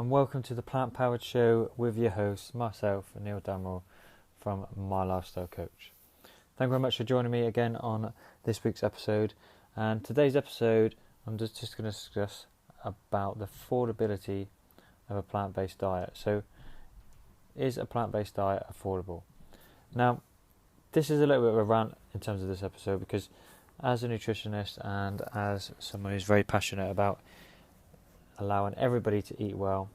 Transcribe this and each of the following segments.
and welcome to the Plant Powered Show with your host, myself, Neil Damrell from My Lifestyle Coach. Thank you very much for joining me again on this week's episode. And today's episode, I'm just going to discuss about the affordability of a plant-based diet. So, is a plant-based diet affordable? Now, this is a little bit of a rant in terms of this episode because as a nutritionist and as someone who's very passionate about allowing everybody to eat well,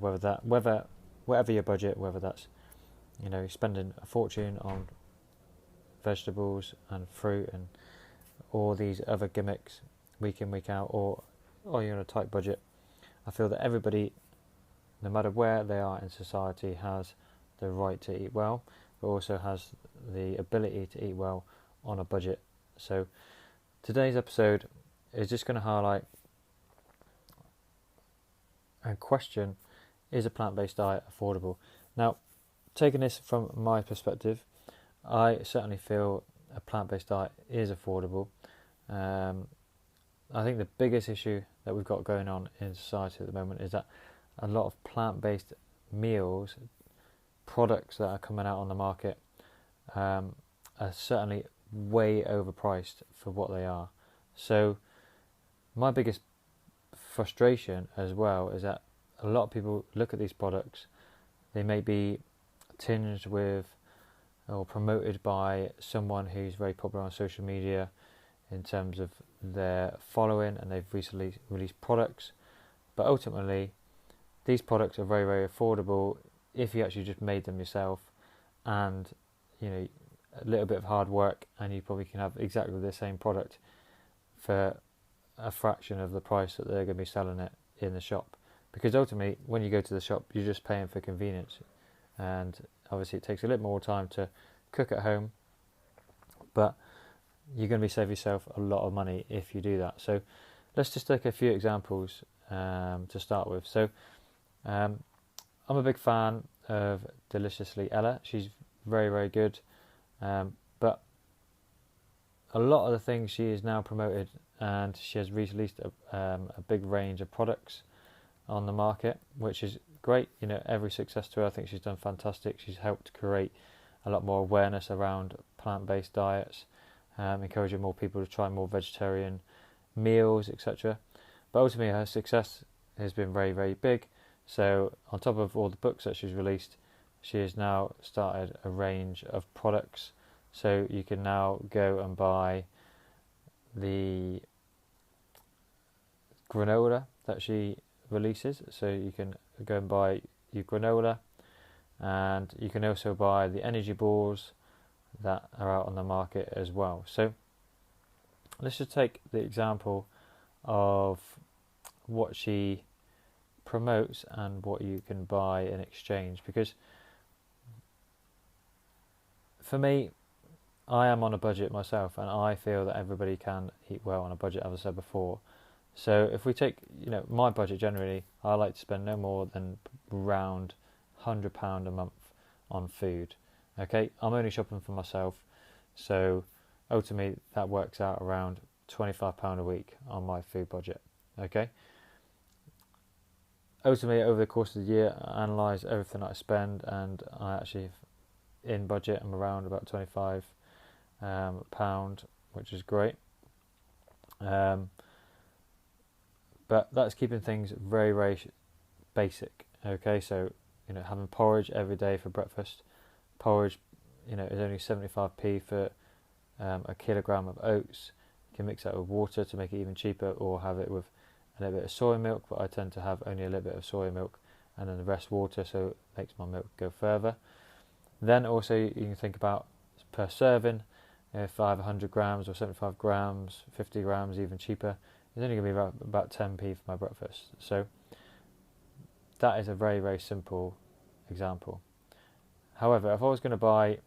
whatever your budget, whether that's spending a fortune on vegetables and fruit and all these other gimmicks week in week out, or you're on a tight budget, I feel that everybody, no matter where they are in society, has the right to eat well, but also has the ability to eat well on a budget. So today's episode is just going to highlight a question: is a plant-based diet affordable? Now, taking this from my perspective, I certainly feel a plant-based diet is affordable. I think the biggest issue that we've got going on in society at the moment is that a lot of plant-based meals, products that are coming out on the market, are certainly way overpriced for what they are. So my biggest frustration as well is that a lot of people look at these products, they may be tinged with or promoted by someone who's very popular on social media in terms of their following, and they've recently released products, but ultimately these products are very, very affordable if you actually just made them yourself and a little bit of hard work, and you probably can have exactly the same product for a fraction of the price that they're going to be selling it in the shop. Because ultimately, when you go to the shop, you're just paying for convenience, and obviously it takes a little more time to cook at home, but you're going to be saving yourself a lot of money if you do that. So let's just take a few examples to start with. So I'm a big fan of Deliciously Ella. She's very, very good, but a lot of the things she is now promoted, and she has released a big range of products on the market, which is great. Every success to her. I think she's done fantastic. She's helped create a lot more awareness around plant-based diets, encouraging more people to try more vegetarian meals, etc. But ultimately her success has been very, very big. So on top of all the books that she's released, she has now started a range of products. So you can now go and buy the granola that she releases. So you can go and buy your granola, and you can also buy the energy balls that are out on the market as well. So let's just take the example of what she promotes and what you can buy in exchange, because for me, I am on a budget myself, and I feel that everybody can eat well on a budget, as I said before. So if we take, my budget generally, I like to spend no more than around £100 a month on food. Okay, I'm only shopping for myself, so ultimately that works out around £25 a week on my food budget. Okay. Ultimately, over the course of the year, I analyse everything that I spend, and I actually, in budget, I'm around about £25, which is great. But that's keeping things very, very basic. Okay, so having porridge every day for breakfast. Porridge, is only 75p for a kilogram of oats. You can mix that with water to make it even cheaper, or have it with a little bit of soy milk, but I tend to have only a little bit of soy milk and then the rest water, so it makes my milk go further. Then also you can think about per serving. If I have 100 grams or 75 grams, 50 grams, even cheaper, it's only going to be about 10p for my breakfast. So that is a very, very simple example. However, if I was going to buy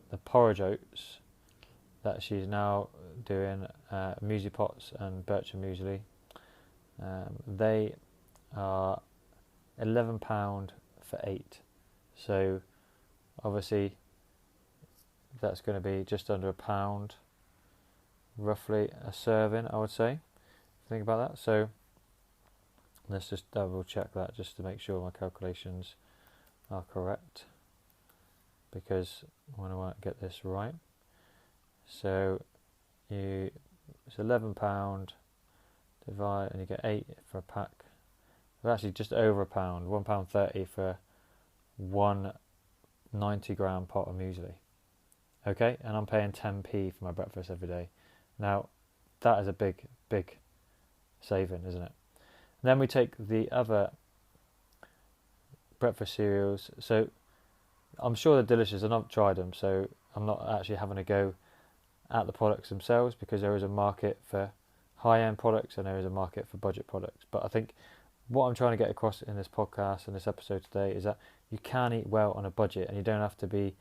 the porridge oats that she's now doing, Muesli Pots and Bircher Muesli, they are £11 for 8. So obviously that's going to be just under £1, roughly a serving, I would say. Think about that. So Let's just double check that just to make sure my calculations are correct, because I want to get this right. So it's £11 divide, and you get 8 for a pack. It's actually just over £1, £1.30 for one 90-gram pot of muesli. Okay, and I'm paying 10p for my breakfast every day. Now, that is a big saving, isn't it? And then we take the other breakfast cereals. So I'm sure they're delicious. I've not tried them, so I'm not actually having a go at the products themselves, because there is a market for high-end products and there is a market for budget products. But I think what I'm trying to get across in this podcast and this episode today is that you can eat well on a budget, and you don't have to be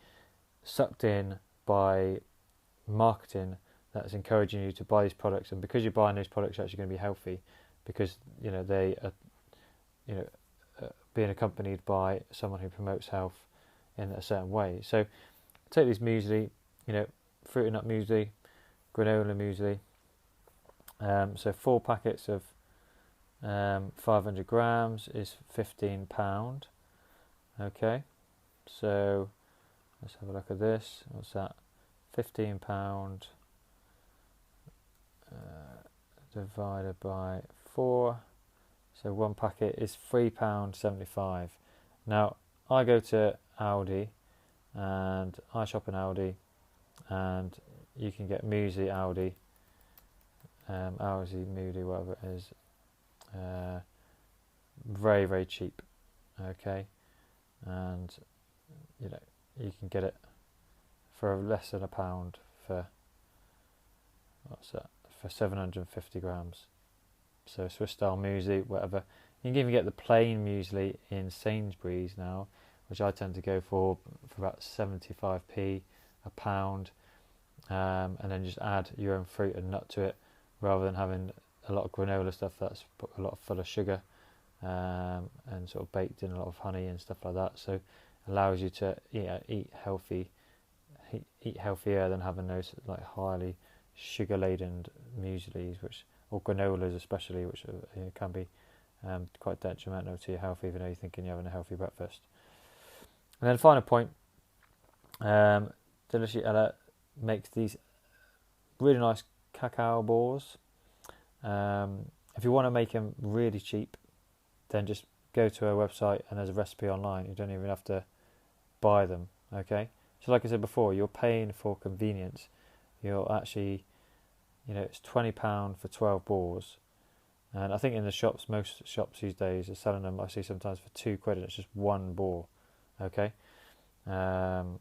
sucked in by marketing that's encouraging you to buy these products. And because you're buying these products, you're actually going to be healthy, because they are being accompanied by someone who promotes health in a certain way. So take these muesli, fruit nut muesli, granola muesli. So 4 packets of 500 grams is £15. Okay, so let's have a look at this. What's that? £15 divided by 4. So 1 packet is £3.75. Now, I go to Aldi, and I shop in Aldi, and you can get muesli Aldi, Aldi muesli, whatever it is, very, very cheap. Okay, and you can get it for less than £1 for, what's that, for 750 grams. So Swiss style muesli, whatever. You can even get the plain muesli in Sainsbury's now, which I tend to go for about 75p a pound, and then just add your own fruit and nut to it, rather than having a lot of granola stuff that's a lot full of sugar, and sort of baked in a lot of honey and stuff like that. So it allows you to eat healthier than having those like highly sugar laden mueslis, or granolas especially, which can be quite detrimental to your health, even though you're thinking you're having a healthy breakfast. And then final point, Delicious Ella makes these really nice cacao balls. If you want to make them really cheap, then just go to her website and there's a recipe online. You don't even have to buy them. Okay, so like I said before, you're paying for convenience. You're actually, it's £20 for 12 balls, and I think in the shops, most shops these days are selling them. I see sometimes for £2, and it's just 1 ball. Okay, so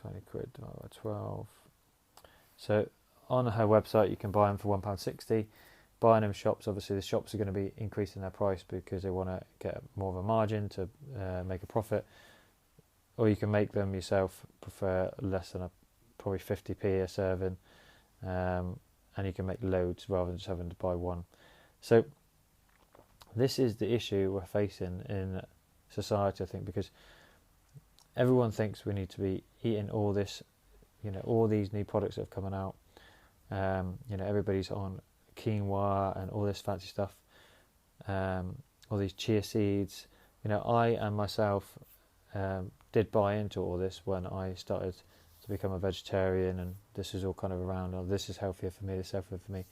20 quid divided by 12. So on her website you can buy them for £1.60. Buying them shops, obviously the shops are going to be increasing their price because they want to get more of a margin to make a profit. Or you can make them yourself for less than probably 50p a serving, and you can make loads rather than just having to buy one. So this is the issue we're facing in society, I think, because everyone thinks we need to be eating all this, all these new products that are coming out. Everybody's on quinoa and all this fancy stuff, all these chia seeds. I and myself did buy into all this when I started to become a vegetarian, and this is all kind of around, this is healthier for me, this is healthier for me.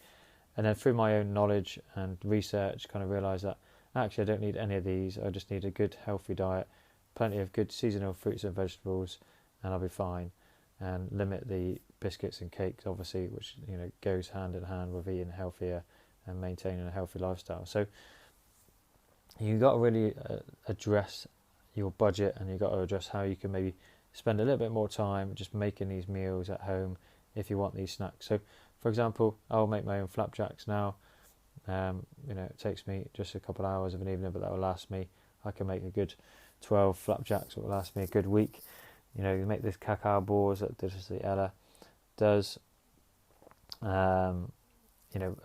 And then through my own knowledge and research, kind of realised that actually I don't need any of these. I just need a good healthy diet, plenty of good seasonal fruits and vegetables, and I'll be fine. And limit the biscuits and cakes, obviously, which goes hand in hand with eating healthier and maintaining a healthy lifestyle. So you've got to really address your budget, and you've got to address how you can maybe spend a little bit more time just making these meals at home if you want these snacks. So for example, I'll make my own flapjacks now. It takes me just a couple of hours of an evening, but that will last me. I can make a good 12 flapjacks that will last me a good week. You make this cacao balls that Delicious Ella does. A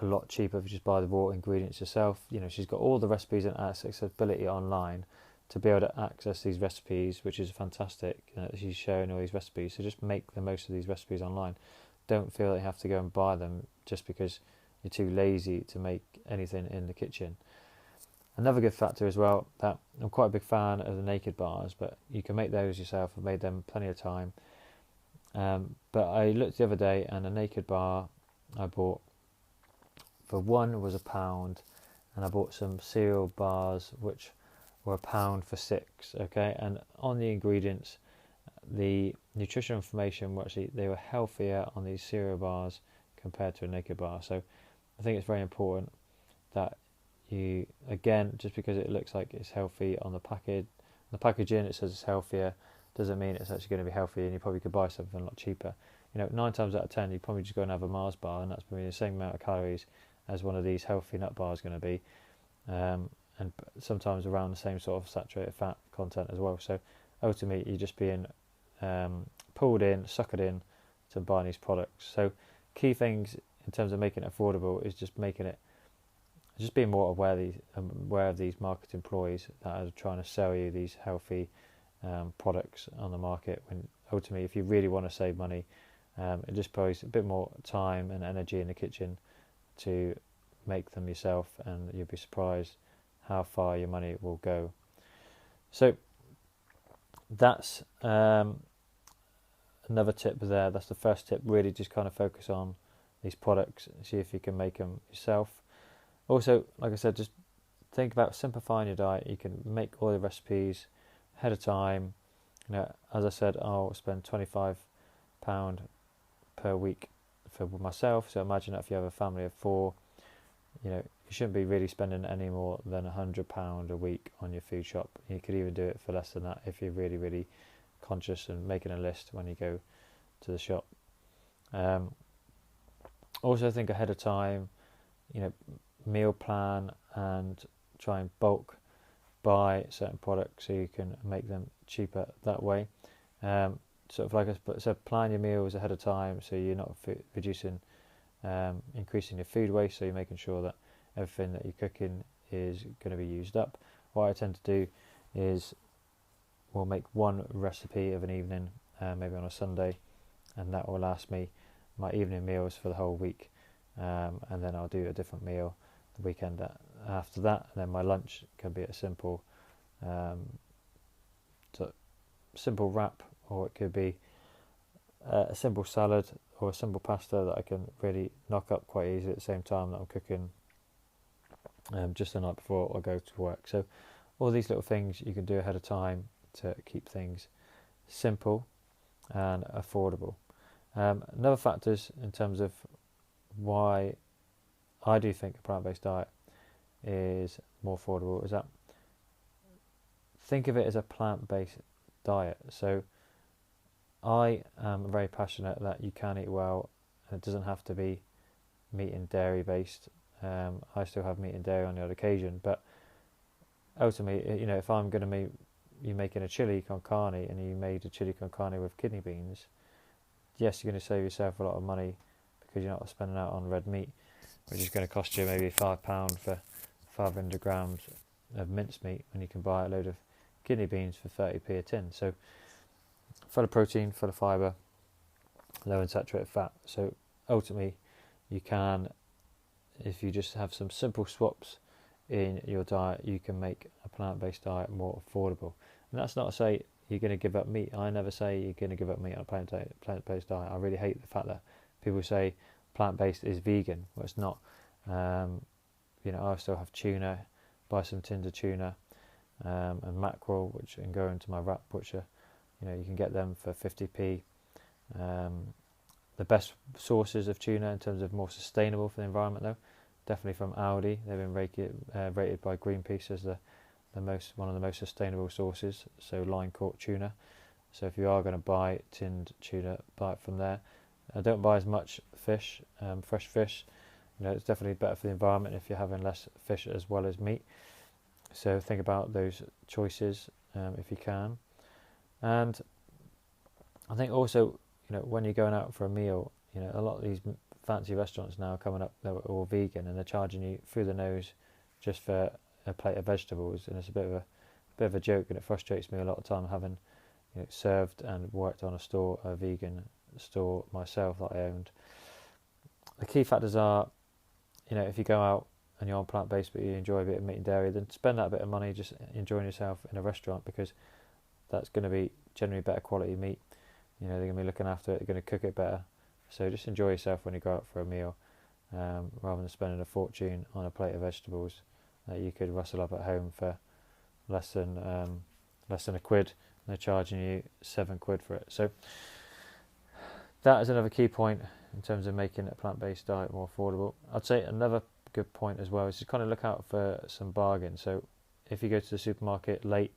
lot cheaper if you just buy the raw ingredients yourself. She's got all the recipes and accessibility online to be able to access these recipes, which is fantastic. She's sharing all these recipes, so just make the most of these recipes online. Don't feel that you have to go and buy them just because you're too lazy to make anything in the kitchen. Another good factor as well, that I'm quite a big fan of the naked bars, but you can make those yourself. I've made them plenty of time. But I looked the other day, and a naked bar I bought for one was £1, and I bought some cereal bars which were £1 for 6. Okay, and on the ingredients, the nutritional information were actually, they were healthier on these cereal bars compared to a naked bar. So I think it's very important that you, again, just because it looks like it's healthy on the packaging, it says it's healthier, doesn't mean it's actually going to be healthy, and you probably could buy something a lot cheaper. 9 times out of 10 you probably just go and have a Mars bar, and that's probably the same amount of calories as one of these healthy nut bars is going to be, and sometimes around the same sort of saturated fat content as well. So ultimately you're just being pulled in, suckered in to buy these products. So key things in terms of making it affordable is just being more aware of these market employees that are trying to sell you these healthy products on the market, when ultimately, if you really want to save money, it just plays a bit more time and energy in the kitchen to make them yourself, and you'll be surprised how far your money will go. So that's another tip there. That's the first tip. Really just kind of focus on these products and see if you can make them yourself. Also, like I said, just think about simplifying your diet. You can make all the recipes ahead of time. As I said, I'll spend £25 per week for myself. So imagine that if you have a family of 4, you shouldn't be really spending any more than £100 a week on your food shop. You could even do it for less than that if you're really, really conscious and making a list when you go to the shop. Also think ahead of time, meal plan and try and bulk buy certain products so you can make them cheaper that way. Sort of like I said, plan your meals ahead of time so you're not increasing your food waste, so you're making sure that everything that you're cooking is going to be used up. What I tend to do is we'll make one recipe of an evening, maybe on a Sunday, and that will last me my evening meals for the whole week, and then I'll do a different meal the weekend after that, and then my lunch can be a simple wrap, or it could be a simple salad or a simple pasta that I can really knock up quite easily at the same time that I'm cooking just the night before I go to work. So all these little things you can do ahead of time to keep things simple and affordable. Another factors in terms of why I do think a plant-based diet is more affordable is that think of it as a plant-based diet. So I am very passionate that you can eat well, and it doesn't have to be meat and dairy based. I still have meat and dairy on the odd occasion, but ultimately, if I'm going to make you making a chili con carne and you made a chili con carne with kidney beans, yes, you're going to save yourself a lot of money because you're not spending out on red meat, which is going to cost you maybe £5 for 500 grams of mincemeat, when you can buy a load of kidney beans for 30p a tin. So full of protein, full of fibre, low in saturated fat. So ultimately you can, if you just have some simple swaps in your diet, you can make a plant-based diet more affordable. And that's not to say you're going to give up meat. I never say you're going to give up meat on a plant-based diet. I really hate the fact that people say plant-based is vegan. Well, it's not. I still have tuna, buy some tins of tuna, and mackerel, which can go into my wrap, which are, you can get them for 50p. The best sources of tuna in terms of more sustainable for the environment, though, definitely from Aldi. They've been rated by Greenpeace as one of the most sustainable sources. So line caught tuna. So if you are going to buy tinned tuna, buy it from there. Don't buy as much fish, fresh fish. It's definitely better for the environment if you're having less fish as well as meat. So think about those choices if you can. And I think also, when you're going out for a meal, a lot of these fancy restaurants now are coming up, they're all vegan, and they're charging you through the nose just for a plate of vegetables, and it's a bit of a joke, and it frustrates me a lot of time, having served and worked on a vegan store myself that I owned. The key factors are if you go out and you're on plant-based but you enjoy a bit of meat and dairy, then spend that bit of money just enjoying yourself in a restaurant, because that's going to be generally better quality meat. They're going to be looking after it, they're going to cook it better. So just enjoy yourself when you go out for a meal, rather than spending a fortune on a plate of vegetables that you could rustle up at home for less than a quid. And they're charging you £7 for it. So that is another key point in terms of making a plant-based diet more affordable. I'd say another good point as well is to kind of look out for some bargains. So if you go to the supermarket late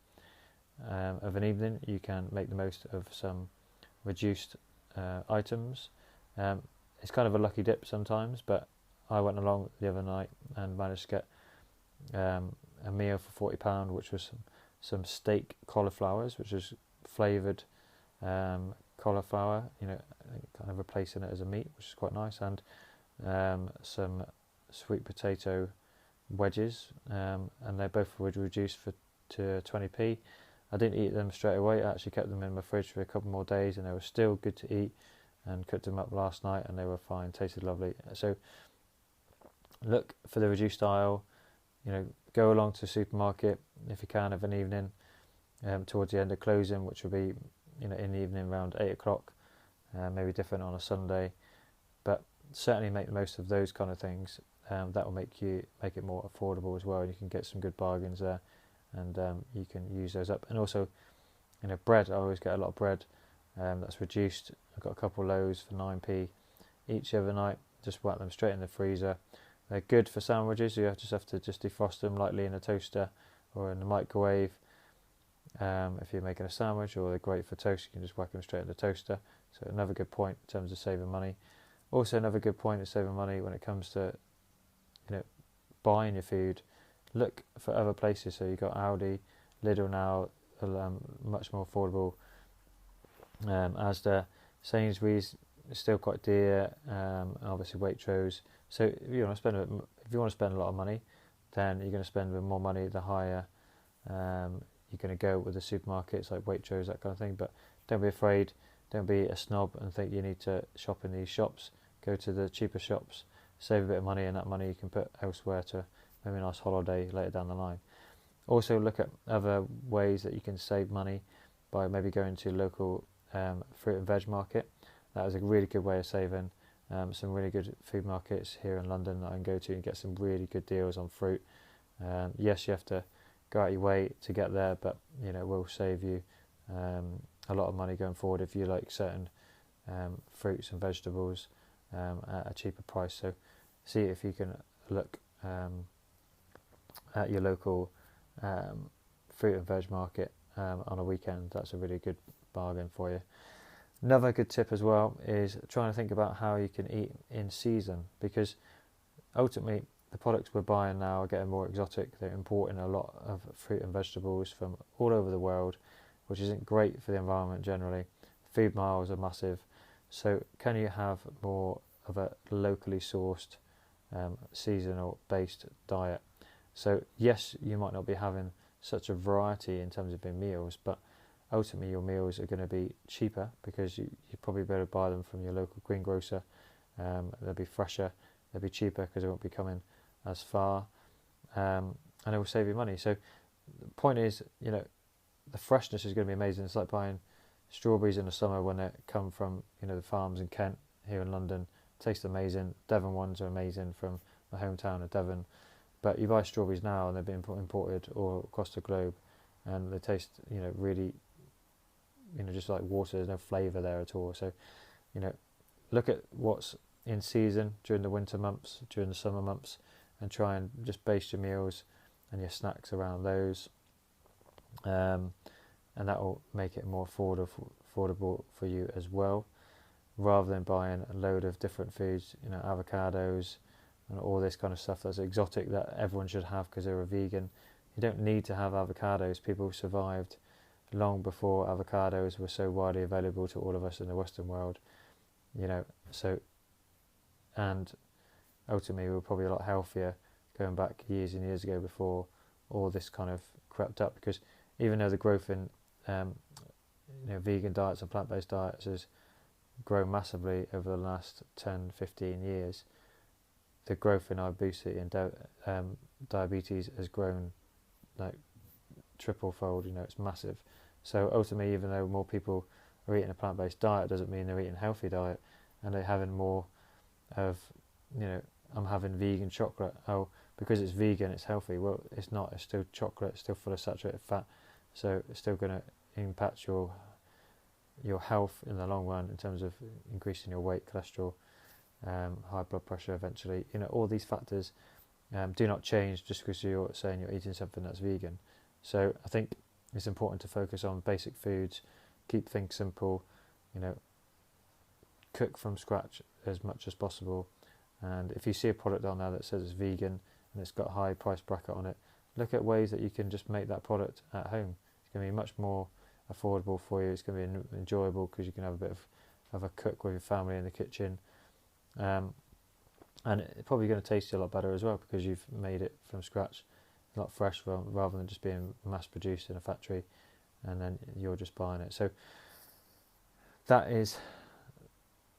of an evening, you can make the most of some reduced items. It's kind of a lucky dip sometimes, but I went along the other night and managed to get a meal for £40, which was some steak cauliflowers, which is flavoured cauliflower, kind of replacing it as a meat, which is quite nice, and some sweet potato wedges, and they both were reduced to 20p. I didn't eat them straight away. I actually kept them in my fridge for a couple more days, and they were still good to eat, and cooked them up last night, and they were fine, tasted lovely. So look for the reduced aisle. Go along to the supermarket if you can of an evening, towards the end of closing, which will be in the evening around 8 o'clock, maybe different on a Sunday, but certainly make the most of those kind of things. That will make it more affordable as well, and you can get some good bargains there, and you can use those up. And also, bread. I always get a lot of bread that's reduced. I've got a couple of loaves for 9p each overnight. Just whack them straight in the freezer. They're good for sandwiches. You just have to defrost them lightly in a toaster or in the microwave. If you're making a sandwich, or they're great for toast, you can just whack them straight in the toaster. So another good point in terms of saving money. Also, another good point of saving money when it comes to buying your food. Look for other places. So you've got Aldi, Lidl now, much more affordable. Asda, Sainsbury's is still quite dear, and obviously Waitrose. So if you want to spend a lot of money, then you're going to spend more money the higher you're going to go with the supermarkets like Waitrose, that kind of thing. But don't be afraid, don't be a snob and think you need to shop in these shops. Go to the cheaper shops, save a bit of money, and that money you can put elsewhere to maybe a nice holiday later down the line. Also look at other ways that you can save money by maybe going to local fruit and veg market. That is a really good way of saving. Some really good food markets here in London that I can go to and get some really good deals on fruit. Yes, you have to go out your way to get there, but it will save you a lot of money going forward if you like certain fruits and vegetables at a cheaper price. So see if you can look at your local fruit and veg market on a weekend. That's a really good bargain for you. Another good tip as well is trying to think about how you can eat in season, because ultimately the products we're buying now are getting more exotic. They're importing a lot of fruit and vegetables from all over the world, which isn't great for the environment generally. Food miles are massive. So can you have more of a locally sourced seasonal based diet? So yes, you might not be having such a variety in terms of your meals, but ultimately your meals are going to be cheaper because you probably better buy them from your local greengrocer. They'll be fresher, they'll be cheaper because they won't be coming as far, and it will save you money. So the point is, the freshness is going to be amazing. It's like buying strawberries in the summer when they come from the farms in Kent here in London. Taste amazing. Devon ones are amazing from my hometown of Devon. But you buy strawberries now and they've been imported all across the globe, and they taste really just like water. There's no flavour there at all. So look at what's in season during the winter months, during the summer months, and try and just base your meals and your snacks around those, and that will make it more affordable for you as well, rather than buying a load of different foods, avocados and all this kind of stuff that's exotic that everyone should have because they're a vegan. You don't need to have avocados. People survived long before avocados were so widely available to all of us in the Western world, so, and ultimately we were probably a lot healthier going back years and years ago before all this kind of crept up, because even though the growth in vegan diets and plant-based diets has grown massively over the last 10-15 years, the growth in obesity and diabetes has grown like triple-fold. It's massive. So ultimately, even though more people are eating a plant-based diet, doesn't mean they're eating a healthy diet, and they're having more of, I'm having vegan chocolate. Oh, because it's vegan, it's healthy. Well, it's not. It's still chocolate. It's still full of saturated fat. So it's still going to impact your health in the long run in terms of increasing your weight, cholesterol, high blood pressure eventually. All these factors do not change just because you're saying you're eating something that's vegan. So I think it's important to focus on basic foods, keep things simple, cook from scratch as much as possible. And if you see a product on there that says it's vegan and it's got a high price bracket on it, look at ways that you can just make that product at home. It's going to be much more affordable for you. It's going to be enjoyable because you can have a bit of a cook with your family in the kitchen. And it's probably going to taste you a lot better as well because you've made it from scratch, a lot fresh rather than just being mass produced in a factory and then you're just buying it. So that is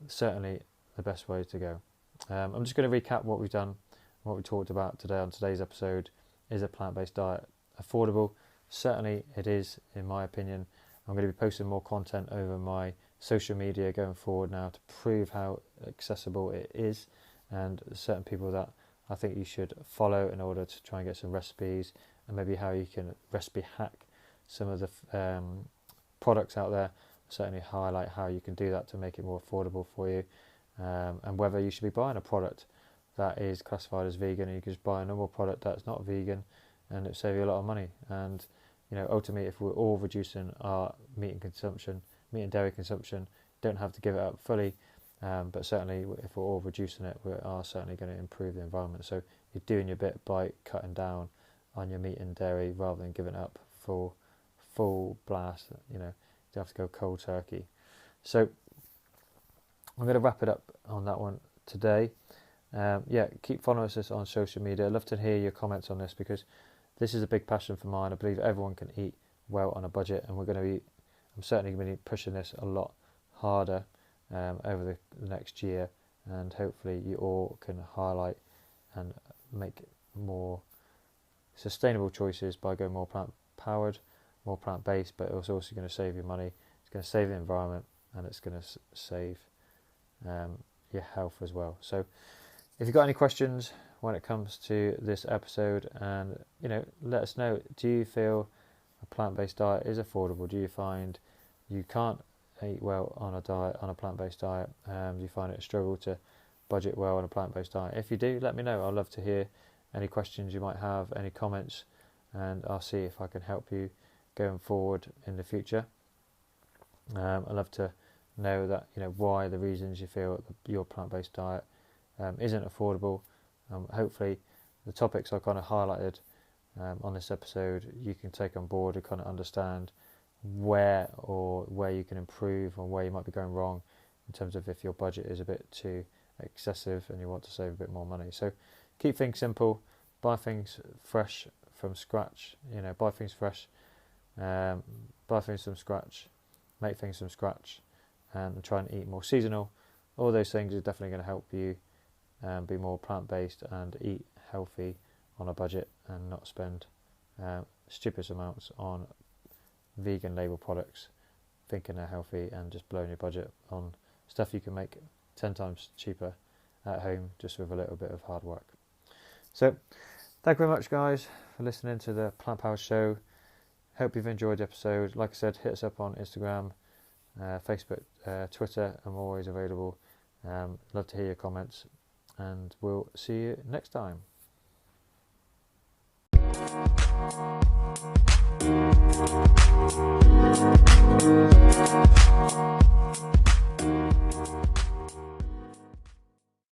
certainly the best way to go. I'm just going to recap what we've done, what we talked about today on today's episode. Is a plant-based diet affordable? Certainly it is, in my opinion. I'm going to be posting more content over my social media going forward now to prove how accessible it is, and certain people that I think you should follow in order to try and get some recipes, and maybe how you can recipe hack some of the products out there. Certainly highlight how you can do that to make it more affordable for you, and whether you should be buying a product that is classified as vegan and you can just buy a normal product that's not vegan and it save you a lot of money. And ultimately, if we're all reducing our meat and dairy consumption, don't have to give it up fully, but certainly if we're all reducing it, we are certainly going to improve the environment. So you're doing your bit by cutting down on your meat and dairy rather than giving it up for full blast. You have to go cold turkey. So I'm going to wrap it up on that one today. Keep following us on social media. I'd love to hear your comments on this because this is a big passion for mine. I believe everyone can eat well on a budget, and I'm certainly going to be pushing this a lot harder over the next year, and hopefully you all can highlight and make more sustainable choices by going more plant-powered, more plant-based, but it's also going to save you money, it's going to save the environment, and it's going to save your health as well. So if you've got any questions when it comes to this episode, and let us know. Do you feel a plant-based diet is affordable? Do you find you can't eat well on a plant-based diet? Do you find it a struggle to budget well on a plant-based diet? If you do, let me know. I'd love to hear any questions you might have, any comments, and I'll see if I can help you going forward in the future. I'd love to know that why the reasons you feel that your plant-based diet isn't affordable. Hopefully the topics I kind of highlighted on this episode you can take on board and kind of understand where you can improve and where you might be going wrong in terms of if your budget is a bit too excessive and you want to save a bit more money. So keep things simple, buy things fresh from scratch, buy things fresh, buy things from scratch, make things from scratch, and try and eat more seasonal. All those things are definitely going to help you be more plant-based and eat healthy on a budget and not spend stupid amounts on vegan label products thinking they're healthy and just blowing your budget on stuff you can make 10 times cheaper at home just with a little bit of hard work. So thank you very much guys for listening to the Plant Power Show. Hope you've enjoyed the episode. Like I said, hit us up on Instagram, Facebook, Twitter. I'm always available. Love to hear your comments, and we'll see you next time.